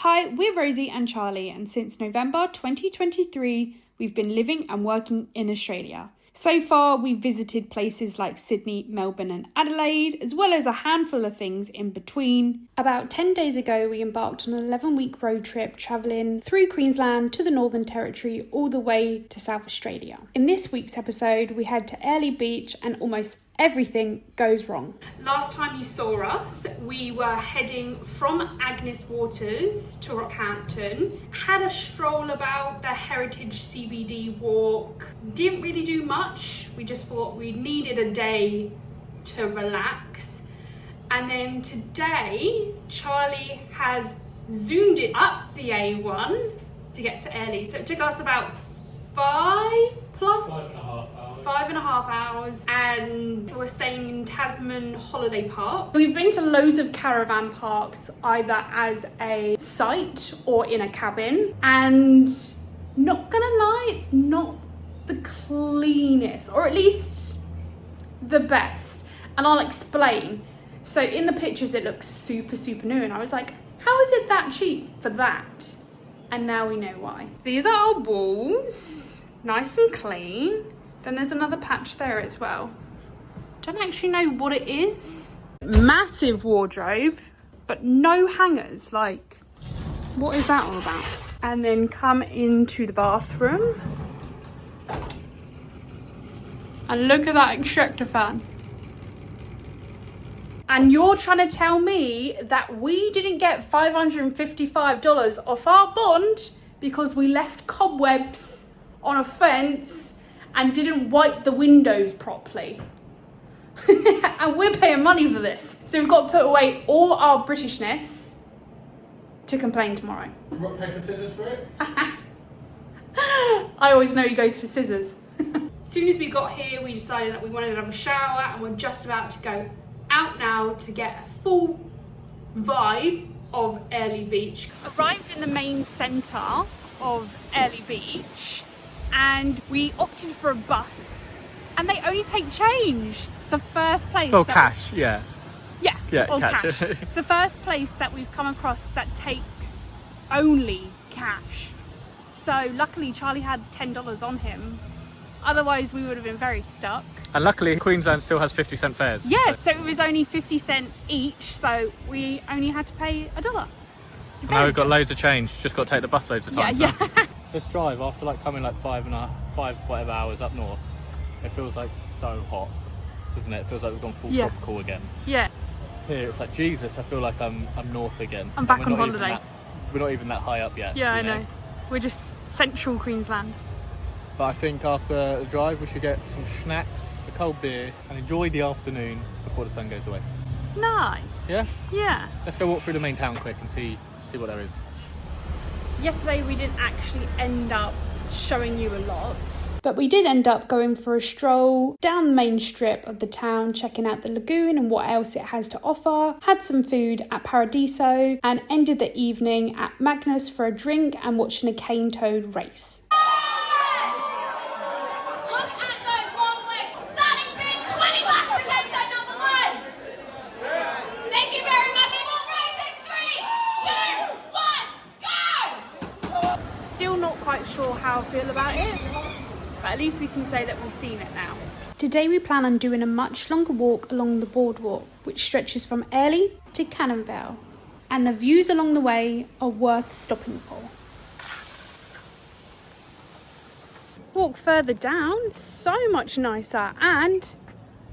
Hi, we're Rosie and Charlie, and since November 2023, we've been living and working in Australia. So far, we've visited places like Sydney, Melbourne and Adelaide, as well as a handful of things in between. About 10 days ago, we embarked on an 11-week road trip travelling through Queensland to the Northern Territory all the way to South Australia. In this week's episode, we head to Airlie Beach and almost everything goes wrong. Last time you saw us, we were heading from Agnes Waters to Rockhampton, had a stroll about the Heritage CBD walk, didn't really do much, we just thought we needed a day to relax. And then today, Charlie has zoomed it up the A1 to get to Airlie. So it took us about 5.5 hours, and we're staying in Tasman Holiday Park. We've been to loads of caravan parks, either as a site or in a cabin, and not gonna lie, it's not the cleanest, or at least the best, and I'll explain. So in the pictures it looks super new, and I was like, how is it that cheap for that? And now we know why. These are our walls, nice and clean. Then there's another patch there as well. Don't actually know what it is. Massive wardrobe, but no hangers. Like, what is that all about? And then come into the bathroom. And look at that extractor fan. And you're trying to tell me that we didn't get $555 off our bond because we left cobwebs on a fence and didn't wipe the windows properly. And we're paying money for this. So we've got to put away all our Britishness to complain tomorrow. Rock, paper, scissors for it? I always know he goes for scissors. As soon as we got here, we decided that we wanted to have a shower, and we're just about to go out now to get a full vibe of Airlie Beach. Arrived in the main centre of Airlie Beach, and we opted for a bus, and they only take change. It's the first place. Oh, cash, yeah. Yeah, or cash. It's the first place that we've come across that takes only cash. So luckily Charlie had $10 on him. Otherwise we would have been very stuck. And luckily Queensland still has 50-cent fares. Yeah, so it was only 50 cents each, so we only had to pay $1. Now we've got loads of change, just got to take the bus loads of times. Yeah. This drive, after like coming like five whatever hours up north, it feels like so hot, doesn't it? It feels like we've gone full tropical again. Yeah. Here it's like, Jesus, I feel like I'm north again. I'm back on holiday. We're not even that high up yet. Yeah, I know. We're just central Queensland. But I think after the drive we should get some snacks, a cold beer, and enjoy the afternoon before the sun goes away. Nice. Yeah? Yeah. Let's go walk through the main town quick and see what there is. Yesterday we didn't actually end up showing you a lot, but we did end up going for a stroll down the main strip of the town, checking out the lagoon and what else it has to offer, had some food at Paradiso, and ended the evening at Magnus for a drink and watching a cane toad race. Sure how I feel about it, but at least we can say that we've seen it now. Today we plan on doing a much longer walk along the boardwalk, which stretches from Airlie to Cannonvale, and the views along the way are worth stopping for. Walk further down, so much nicer and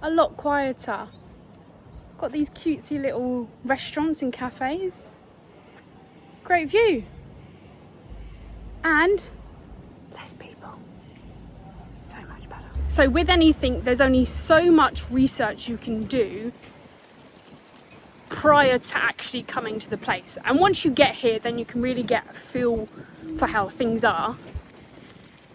a lot quieter. Got these cutesy little restaurants and cafes. Great view. And less people. So much better. So with anything, there's only so much research you can do prior to actually coming to the place. And once you get here, then you can really get a feel for how things are.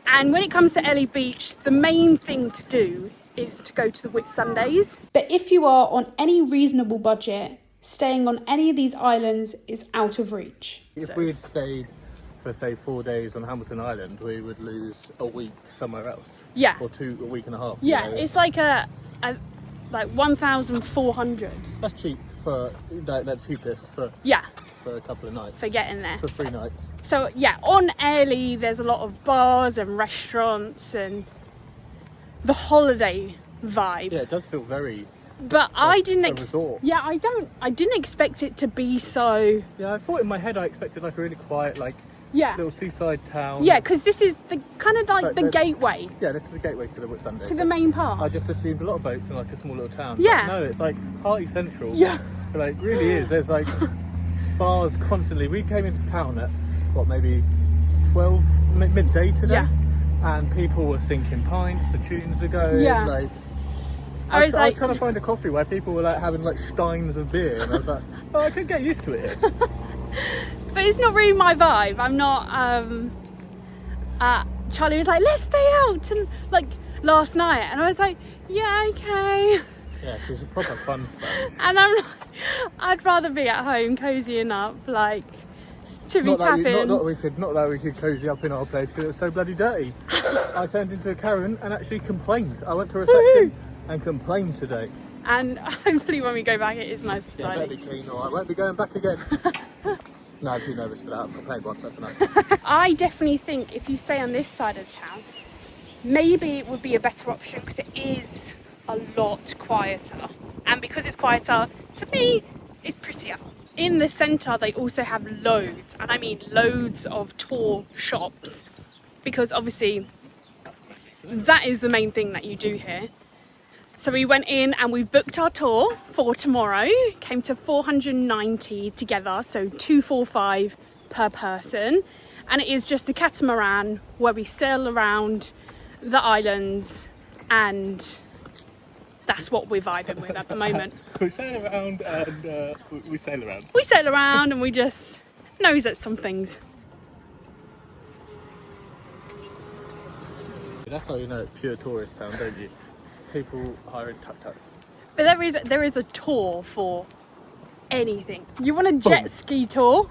And when it comes to Airlie Beach, the main thing to do is to go to the Whitsundays. But if you are on any reasonable budget, staying on any of these islands is out of reach. If we had stayed for say 4 days on Hamilton Island, we would lose a week somewhere else. Yeah. Or a week and a half. Yeah, it's like like 1,400. That's cheap for that cheapest for Yeah. for a couple of nights. For getting there. For 3 nights. So yeah, on Airlie there's a lot of bars and restaurants and the holiday vibe. Yeah, it does feel very... But I didn't resort. Yeah, I didn't expect it to be so... Yeah, I thought in my head I expected like a really quiet, like little seaside town. Yeah, because this is the kind of like the gateway. Yeah, this is the gateway to the Whitsunday. To the main part. I just assumed a lot of boats in like a small little town. Yeah. But no, it's like party central. Yeah. It, like really is. There's like bars constantly. We came into town at what, maybe 12 midday today. Yeah. And people were sinking pints, the tunes were going. Yeah. Like I was trying to find a coffee where people were like having like steins of beer, and I was like, oh, I could get used to it. But it's not really my vibe. I'm not. Charlie was like, let's stay out, and like last night, and I was like, yeah, okay. Yeah, she's a proper fun sponge. And I'm like, I'd rather be at home cozying up, like to be tapping. Not that we could cozy up in our place because it was so bloody dirty. I turned into a Karen and actually complained. I went to reception and complained today. And hopefully when we go back it is nice and tidy. Yeah, better be clean, or I won't be going back again. No, I'm too nervous for that. I've complained once, that's enough. I definitely think if you stay on this side of town, maybe it would be a better option because it is a lot quieter. And because it's quieter, to me, it's prettier. In the centre, they also have loads, and I mean loads of tour shops, because obviously that is the main thing that you do here. So we went in and we booked our tour for tomorrow. Came to 490 together, so 245 per person. And it is just a catamaran where we sail around the islands, and that's what we're vibing with at the moment. We sail around and we sail around. We sail around and we just nose at some things. That's how you know it's pure tourist town, don't you? People hiring tuk-tuks. But there is a tour for anything. You want a jet ski tour?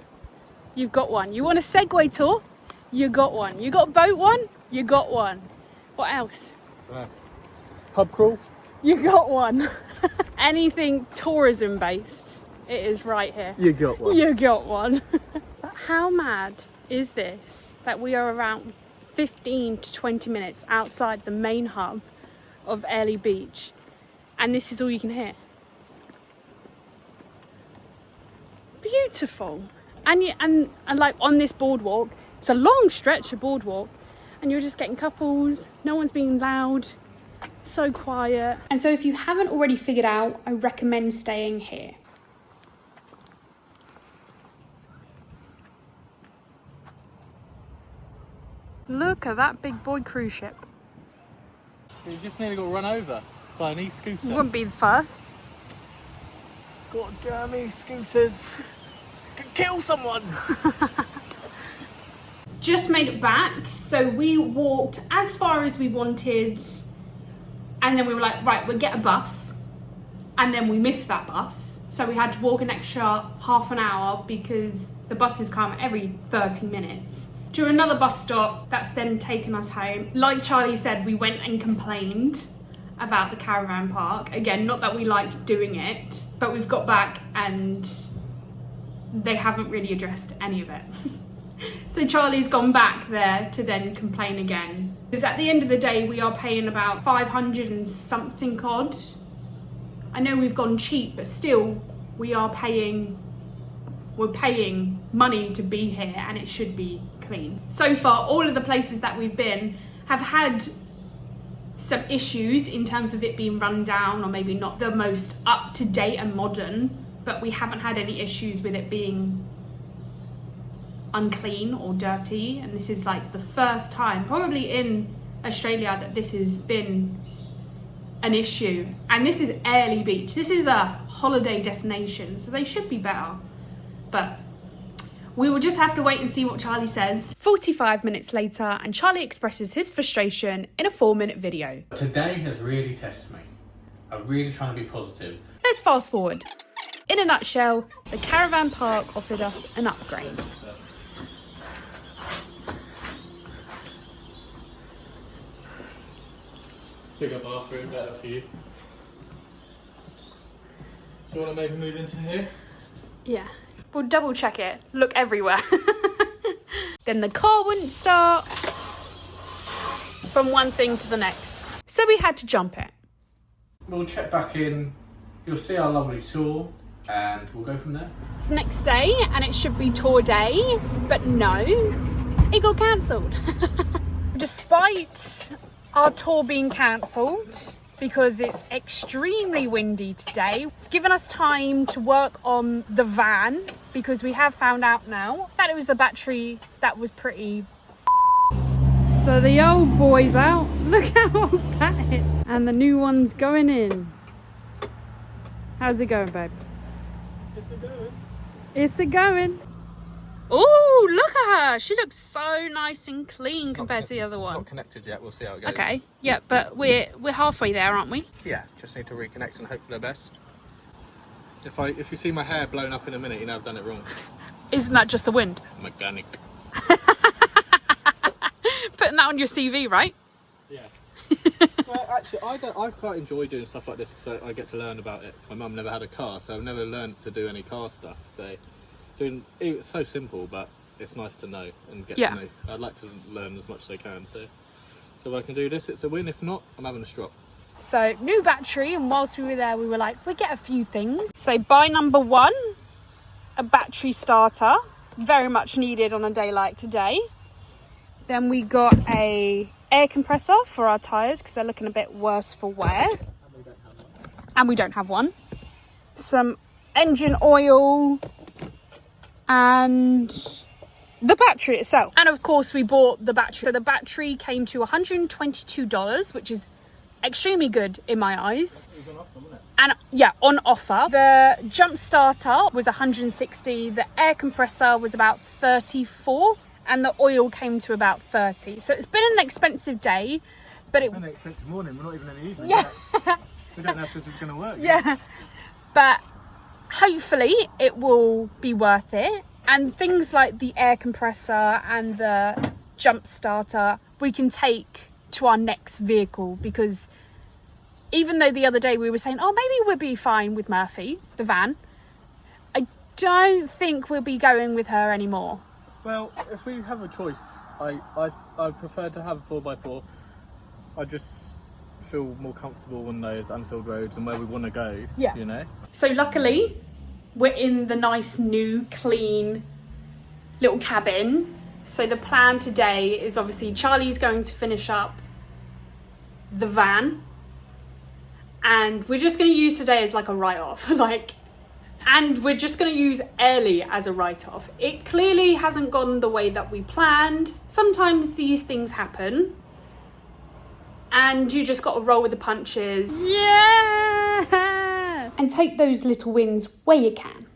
You've got one. You want a Segway tour? You got one. You got a boat one? You got one. What else? So, pub crawl? You got one. Anything tourism based, it is right here. You got one. You got one. But how mad is this that we are around 15 to 20 minutes outside the main hub of Airlie Beach, and this is all you can hear? Beautiful. And like on this boardwalk, it's a long stretch of boardwalk, and you're just getting couples, no one's being loud, so quiet. And so if you haven't already figured out, I recommend staying here. Look at that big boy cruise ship. You just nearly got run over by an e-scooter. Wouldn't be the first. God damn e-scooters. Could kill someone. Just made it back, so we walked as far as we wanted, and then we were like, right, we'll get a bus, and then we missed that bus, so we had to walk an extra half an hour because the buses come every 30 minutes to another bus stop that's then taken us home. Like Charlie said, we went and complained about the caravan park. Again, not that we like doing it, but we've got back and they haven't really addressed any of it. So Charlie's gone back there to then complain again. Because at the end of the day, we are paying about 500 and something odd. I know we've gone cheap, but still we're paying money to be here, and it should be clean. So far, all of the places that we've been have had some issues in terms of it being run down or maybe not the most up to date and modern, but we haven't had any issues with it being unclean or dirty. And this is like the first time probably in Australia that this has been an issue. And this is Airlie Beach. This is a holiday destination, so they should be better. But we will just have to wait and see what Charlie says. 45 minutes later, and Charlie expresses his frustration in a 4-minute video. Today has really tested me. I'm really trying to be positive. Let's fast forward. In a nutshell, the caravan park offered us an upgrade. Bigger bathroom, better for you. Do you want to maybe move into here? Yeah. We'll double check it. Look everywhere. Then the car wouldn't start. From one thing to the next. So we had to jump it. We'll check back in. You'll see our lovely tour and we'll go from there. It's the next day and it should be tour day, but no, it got cancelled. Despite our tour being cancelled, because it's extremely windy today, it's given us time to work on the van, because we have found out now that it was the battery that was pretty. So the old boy's out. Look how old that is. And the new one's going in. How's it going, babe? It's a going. It's a going. Oh, look at her. She looks so nice and clean compared to the other one. Not connected yet. We'll see how it goes. Okay, yeah, but we're halfway there, aren't we? Yeah, just need to reconnect and hope for the best. If you see my hair blown up in a minute, you know I've done it wrong. Isn't that just the wind? Mechanic. Putting that on your CV, right? Yeah. Well, actually, I quite enjoy doing stuff like this because I get to learn about it. My mum never had a car, so I've never learned to do any car stuff. So it's so simple, but it's nice to know and get to know. I'd like to learn as much as I can. So if I can do this, it's a win. If not, I'm having a strop. So new battery, and whilst we were there, we were like, we get a few things. So buy number one, a battery starter, very much needed on a day like today. Then we got a air compressor for our tyres because they're looking a bit worse for wear. And we don't have one. Some engine oil and the battery itself. And of course we bought the battery. So the battery came to $122, which is extremely good in my eyes. It was on offer, wasn't it? And yeah, on offer. The jump starter was 160. The air compressor was about 34. And the oil came to about 30. So it's been an expensive day, but It's been an expensive morning. We're not even in the evening. Yeah. We don't know if this is going to work. Yeah. But hopefully it will be worth it. And things like the air compressor and the jump starter, we can take to our next vehicle, because even though the other day we were saying, oh, maybe we'll be fine with Murphy, the van, I don't think we'll be going with her anymore. Well, if we have a choice, I prefer to have a 4x4. I just feel more comfortable on those unfilled roads and where we want to go, you know? So luckily, we're in the nice, new, clean little cabin. So the plan today is obviously Charlie's going to finish up the van. And we're just going to use today as like a write-off. And we're just going to use Airlie as a write-off. It clearly hasn't gone the way that we planned. Sometimes these things happen. And you just got to roll with the punches. Yeah! And take those little wins where you can.